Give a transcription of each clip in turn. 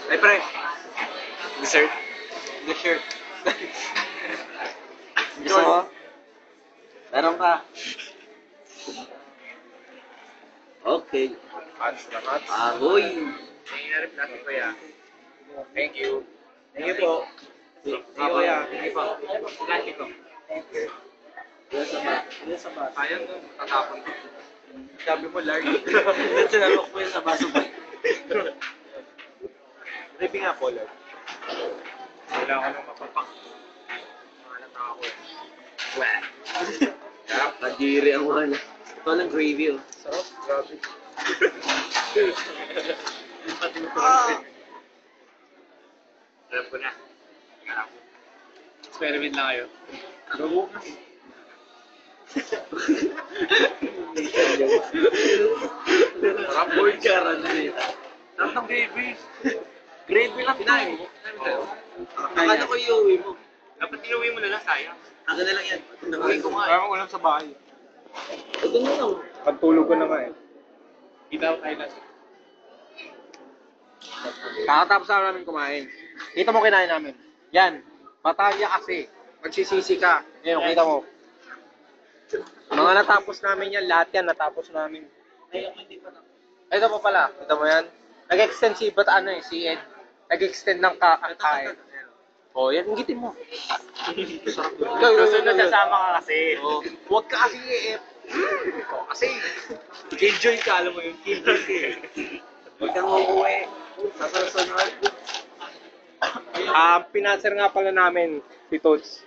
Ay, pre. Dessert. Dessert. Gusto mo? Meron ka. Okay. Hats na hats. Ahoy! Nangyarap natin ko ya. Thank you. Thank you po. Ako ya. Thank you po. Thank you po. Sayang no, tatapon ko. Sabi mo, large. Tinalok mo yun sa baso ba? Ripping nga po, large. Wala ko nang mapapak. Mahalata ako eh. Wah. Sarap. Kadiri ang wala. Ito lang gravy oh. Sarap. Grabe. Alam ko na. Experiment lang kayo. Gabo ka. Sarap boy. Karan na yun. Sarap ng gravy. Gravy lang Kinain mo? Akala ko iuwi mo. Dapat inuwi mo na lang, sayang. Akin na lang yan. Uwi ko nga. Parang ulam sa bahay. Ito na lang. Pagtulog ko na nga eh. Kita ko tayo na. Kakatapos na namin kumain. Kita mo kinain namin. Yan. Batalya kasi. Magsisisi ka. Ngayon, kita mo. Mga natapos namin yan. Lahat yan natapos namin. Ito pa pala. Kita mo yan. Nag-extend si si Ed. Nag-extend ng kain. Oh, yan. Ingitin mo. Susunod nasama ka kasi. Oh, huwag ka kasi i-F. Kasi, killjoy ka, alam mo yun, killjoy ka eh. Huwag kang uuwi. Sa susunod. Pinasir nga pala namin si Tots.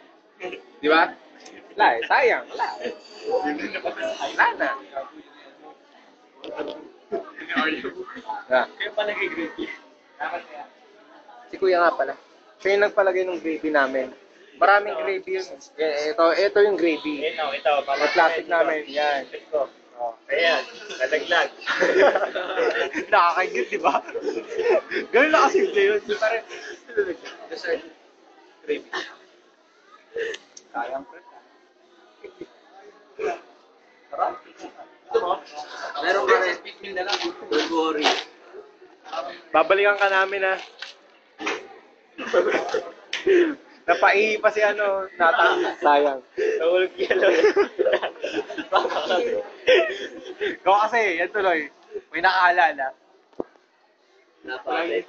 Di ba? Wala eh, sayang. Wala eh. Wala na. Yeah. Kaya pala kay gravy. Si Kuya nga pala. Siya yung nagpalagay ng gravy namin. Maraming gravy yun. Ito yung gravy. Ito. Yung plastic namin. Yan. Oh, ayan. Nalaglag. Nakakaigit, di ba? Ganun na kasi yun. Parang, dessert. Gravy. Sayang, pre. Sarap. Ito mo? Meron ka rin. Don't worry. Babalikan ka namin, ha? Napaihi pa si sayang. Nahulog yellow. Ikaw kasi, yan tuloy. May nakaalala. Napakali.